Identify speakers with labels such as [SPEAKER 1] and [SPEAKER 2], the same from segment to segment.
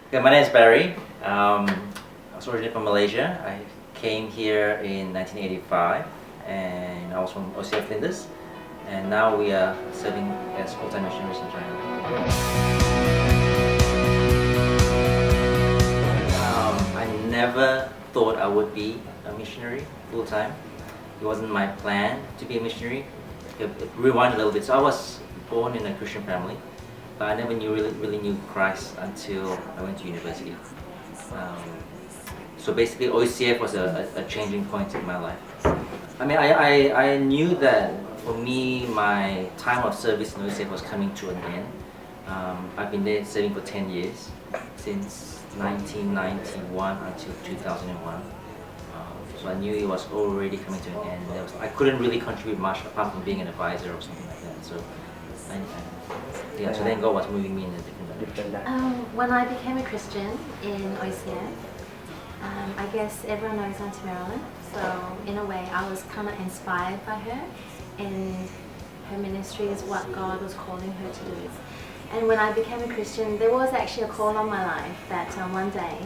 [SPEAKER 1] Okay, my name is Barry. I was originally from Malaysia. I came here in 1985 and I was from OCF Flinders, and now we are serving as full-time missionaries in China. I never thought I would be a missionary full-time. It wasn't my plan to be a missionary. Rewind a little bit. So I was born in a Christian family, but I never really knew Christ until I went to university. So basically OCF was a changing point in my life. I mean, I knew that for me, my time of service in OCF was coming to an end. I've been there serving for 10 years, since 1991 until 2001. So I knew it was already coming to an end. I couldn't really contribute much apart from being an advisor or something like that. So, so then God was moving me in a different direction.
[SPEAKER 2] When I became a Christian in OCF, I guess everyone knows Auntie Marilyn. So in a way, I was kind of inspired by her, and her ministry is what God was calling her to do. And when I became a Christian, there was actually a call on my life that one day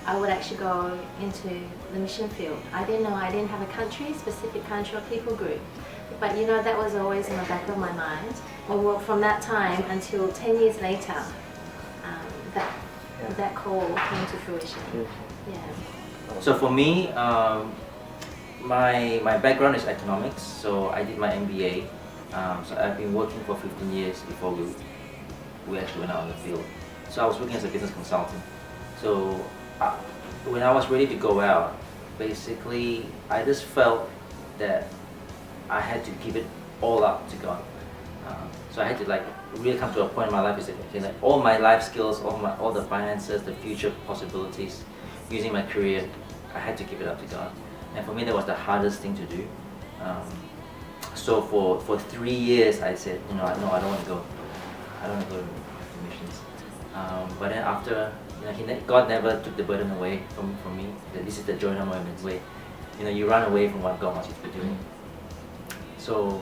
[SPEAKER 2] I would actually go into the mission field. I didn't know, I didn't have a specific country or people group. But you know, that was always in the back of my mind. Well, from that time until 10 years later, that call came to fruition. Yeah.
[SPEAKER 1] So for me, my background is economics, so I did my MBA. So I've been working for 15 years before we actually went out in the field. So I was working as a business consultant. So when I was ready to go out, basically I just felt that I had to give it all up to God. So I had to really come to a point in my life is that okay, all my life skills, all the finances, the future possibilities, using my career, I had to give it up to God. And for me, that was the hardest thing to do. So for 3 years, I said, no, I don't want to go. I don't want to go to missions. But then after, God never took the burden away from me. This is the joy no moment way. You run away from what God wants you to be doing. So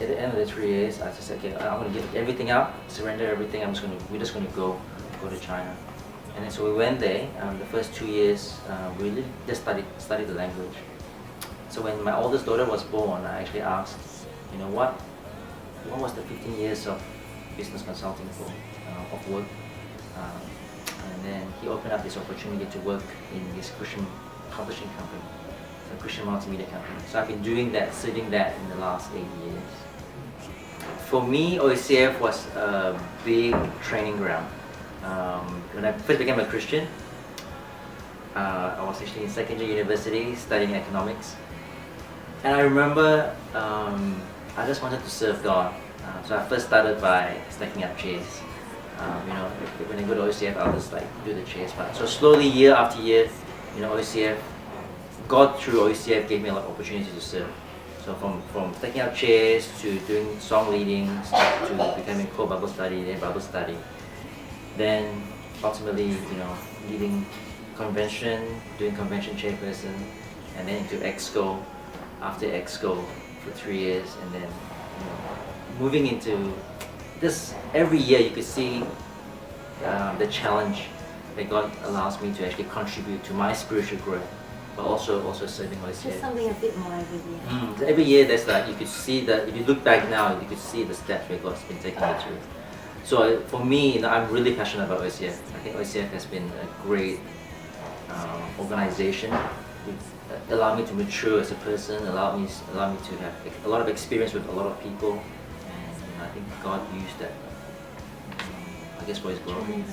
[SPEAKER 1] at the end of the 3 years, I just said, okay, I'm going to give everything up, surrender everything. We're just going to go to China. And then so we went there. The first 2 years, we really just studied the language. So when my oldest daughter was born, I actually asked, what was the 15 years of business consulting for, of work? And then he opened up this opportunity to work in this Christian publishing company, a Christian multimedia company. So I've been doing that, studying that in the last 8 years. For me, OCF was a big training ground. When I first became a Christian, I was actually in second year university studying economics. And I remember I just wanted to serve God. So I first started by stacking up chairs. When I go to OCF, I'll just do the chairs part. So slowly, year after year, OCF, God through OCF gave me a lot of opportunities to serve. So from stacking up chairs to doing song leading to becoming co-Bible study, then Bible study. Then ultimately, leading convention, doing convention chairperson, and then into EXCO, after EXCO for 3 years, and then moving into this. Every year you could see the challenge that God allows me to actually contribute to my spiritual growth, but also serving OCF.
[SPEAKER 2] Just something a bit more every year.
[SPEAKER 1] So every year there's you could see that, if you look back now, you could see the steps where God's been taking me through. So for me, I'm really passionate about OCF. I think OCF has been a great organization. It allowed me to mature as a person, allowed me to have a lot of experience with a lot of people, and I think God used that, I guess, for His glory.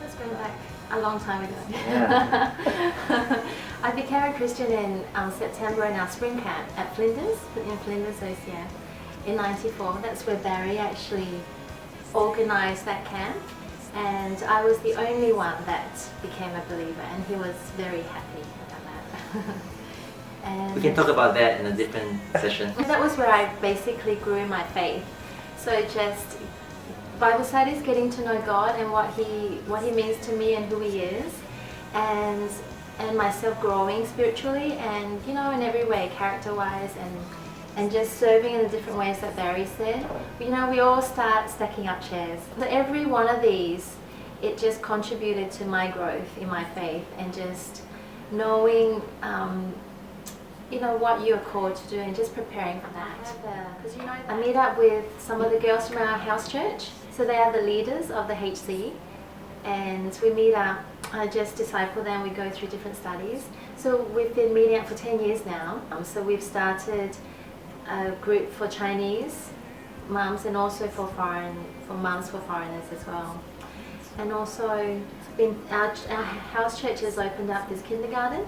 [SPEAKER 2] Let's go back a long time ago.
[SPEAKER 1] Yeah.
[SPEAKER 2] I became a Christian in September in our spring camp at Flinders, in Flinders OCF, in '94. That's where Barry actually organised that camp, and I was the only one that became a believer, and he was very happy about that. And
[SPEAKER 1] We can talk about that in a different session.
[SPEAKER 2] that was where I basically grew in my faith. So just Bible studies, getting to know God and what He means to me and who He is, and myself growing spiritually and in every way, character-wise, and just serving in the different ways that Barry said. We all start stacking up chairs. So every one of these it just contributed to my growth in my faith and just knowing what you're called to do and just preparing for that. Because I meet up with some of the girls from our house church, so they are the leaders of the HC, and we meet up, I just disciple them, we go through different studies. So we've been meeting up for 10 years now. So we've started a group for Chinese mums and also for mums for foreigners as well. And also our house church has opened up this kindergarten.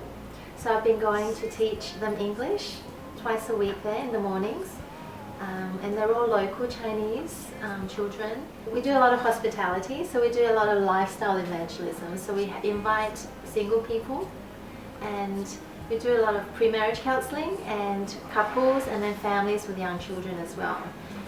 [SPEAKER 2] So I've been going to teach them English twice a week there in the mornings. And they're all local Chinese children. We do a lot of hospitality, so we do a lot of lifestyle evangelism. So we invite single people, and we do a lot of pre-marriage counselling and couples and then families with young children as well.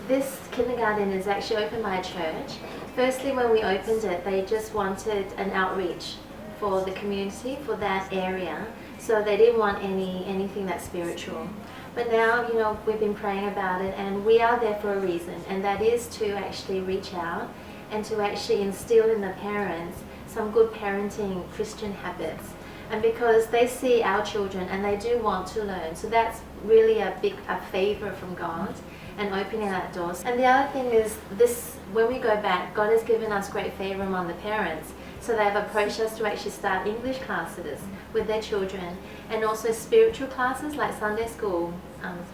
[SPEAKER 2] This kindergarten is actually opened by a church. Firstly, when we opened it, they just wanted an outreach for the community, for that area. So they didn't want anything that's spiritual. But now, we've been praying about it, and we are there for a reason, and that is to actually reach out and to actually instill in the parents some good parenting Christian habits. And because they see our children and they do want to learn, so that's really a favor from God and opening that door. And the other thing is this: when we go back, God has given us great favor among the parents. So they've approached us to actually start English classes with their children, and also spiritual classes like Sunday school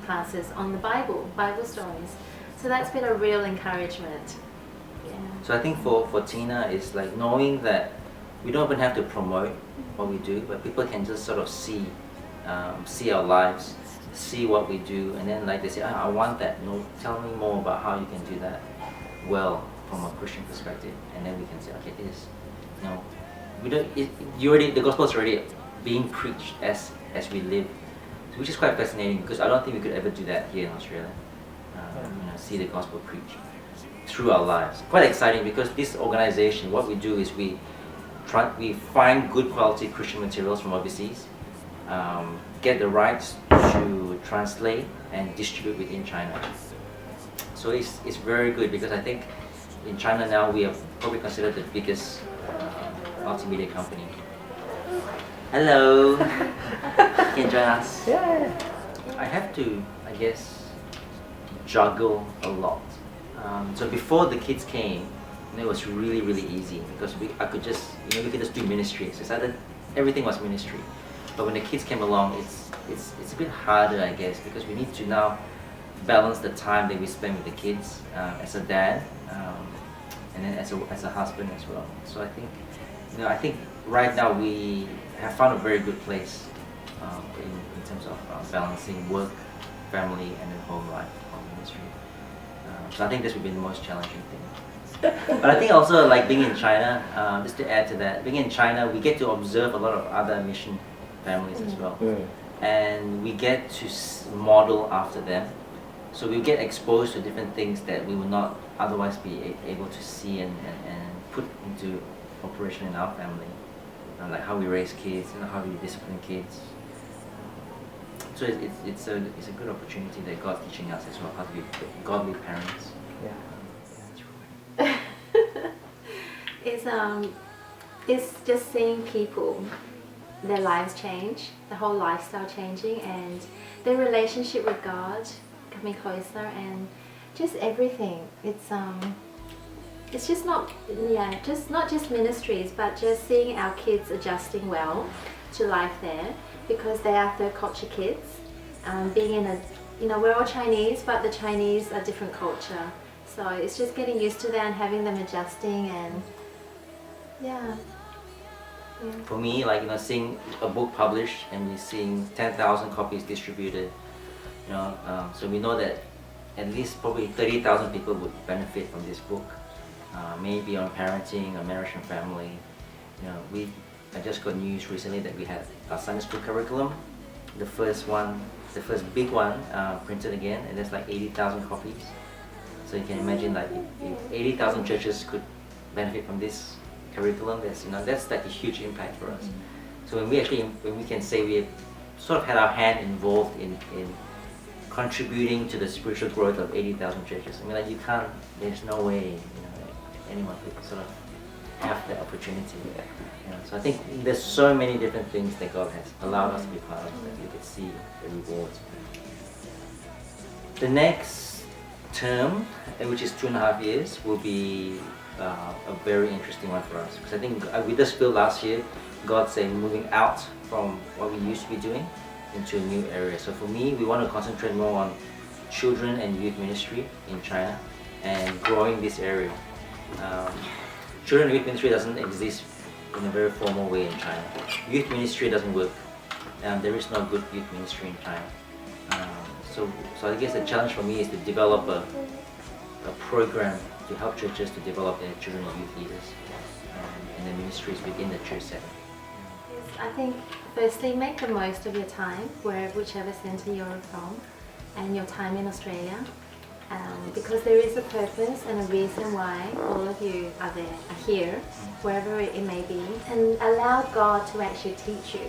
[SPEAKER 2] classes on the Bible stories. So that's been a real encouragement. Yeah.
[SPEAKER 1] So I think for Tina, it's like knowing that we don't even have to promote what we do, but people can just sort of see our lives, see what we do, and then like they say, I want that. Tell me more about how you can do that well from a Christian perspective, and then we can say, okay, this. We don't. The gospel is already being preached as we live, which is quite fascinating because I don't think we could ever do that here in Australia. See the gospel preached through our lives. Quite exciting because this organization, what we do is we find good quality Christian materials from overseas, get the rights to translate and distribute within China. So it's very good because I think in China now we are probably considered the biggest multimedia company. Hello, can you join us?
[SPEAKER 3] Yeah.
[SPEAKER 1] I have to, I guess, juggle a lot. So before the kids came, it was really, really easy because we could just do ministry. So everything was ministry. But when the kids came along, it's a bit harder, I guess, because we need to now balance the time that we spend with the kids as a dad, and then as a husband as well. So I think right now we have found a very good place in terms of balancing work, family, and then home life or ministry. So I think this would be the most challenging thing. But I think also like being in China, just to add to that, being in China, we get to observe a lot of other mission families as well. And we get to model after them. So we get exposed to different things that we would not otherwise be able to see and put into operation in our family. Like how we raise kids, how we discipline kids. So it's a good opportunity that God's teaching us as well, how to be godly parents.
[SPEAKER 3] Yeah.
[SPEAKER 2] It's just seeing people, their lives change, the whole lifestyle changing, and their relationship with God coming closer, and just everything. It's just not just ministries, but just seeing our kids adjusting well to life there, because they are third culture kids. Being in we're all Chinese, but the Chinese are different culture. So it's just getting used to that and having them adjusting, and yeah.
[SPEAKER 1] For me, seeing a book published and we're seeing 10,000 copies distributed, so we know that at least probably 30,000 people would benefit from this book. Maybe on parenting, on marriage and family. I just got news recently that we had our Sunday school curriculum, the first big one, printed again, and there's like 80,000 copies. So you can imagine if 80,000 churches could benefit from this curriculum, that's like a huge impact for us. So when we can say we have sort of had our hand involved in contributing to the spiritual growth of 80,000 churches. There's no way anyone could sort of have that opportunity. So I think there's so many different things that God has allowed us to be part of that we could see the rewards. The next term, which is 2.5 years, will be a very interesting one for us, because I think we just feel last year God saying moving out from what we used to be doing into a new area. So for me, we want to concentrate more on children and youth ministry in China and growing this area. Children and youth ministry doesn't exist in a very formal way in China. Youth ministry doesn't work. There is no good youth ministry in China. So I guess the challenge for me is to develop a program to help churches to develop their children and youth leaders and their ministries within the church setting.
[SPEAKER 2] I think firstly make the most of your time, whichever centre you're from, and your time in Australia, because there is a purpose and a reason why all of you are here, wherever it may be, and allow God to actually teach you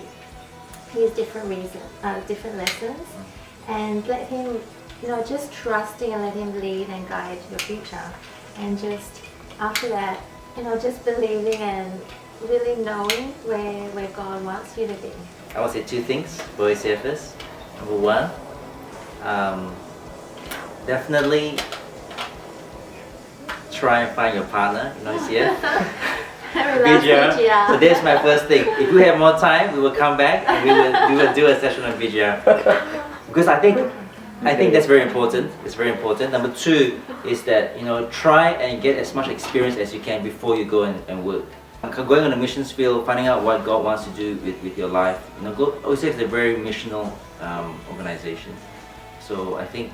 [SPEAKER 2] His different lessons, and let Him, just trusting and let Him lead and guide your future, and just after that, just believing and really knowing where God wants you to be.
[SPEAKER 1] I would say two things for ACFS. Number one, definitely try and find your partner in ICF. VGR. So that's my first thing. If we have more time, we will come back and we will do a session on VGR. Because I think that's very important. It's very important. Number two is that try and get as much experience as you can before you go and work. Going on a missions field, finding out what God wants to do with your life. OCF is a very missional organization. So I think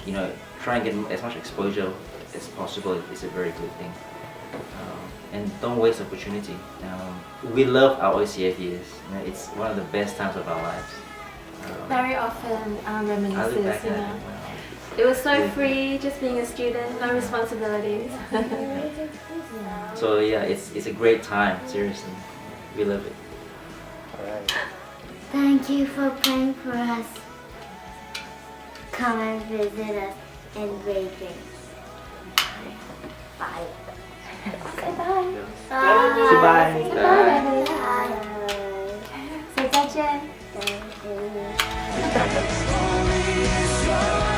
[SPEAKER 1] try and get as much exposure as possible is a very good thing. And don't waste opportunity. We love our OCF years. It's one of the best times of our lives.
[SPEAKER 2] Very often reminisces.
[SPEAKER 1] It
[SPEAKER 2] was so free, just being a student, no responsibilities.
[SPEAKER 1] So yeah, it's a great time. Seriously, we love it.
[SPEAKER 3] Alright.
[SPEAKER 4] Thank you for praying for us. Come and visit us in Beijing. Bye.
[SPEAKER 2] Say bye.
[SPEAKER 1] Say bye.
[SPEAKER 2] Say bye. Say 再见.
[SPEAKER 4] Bye.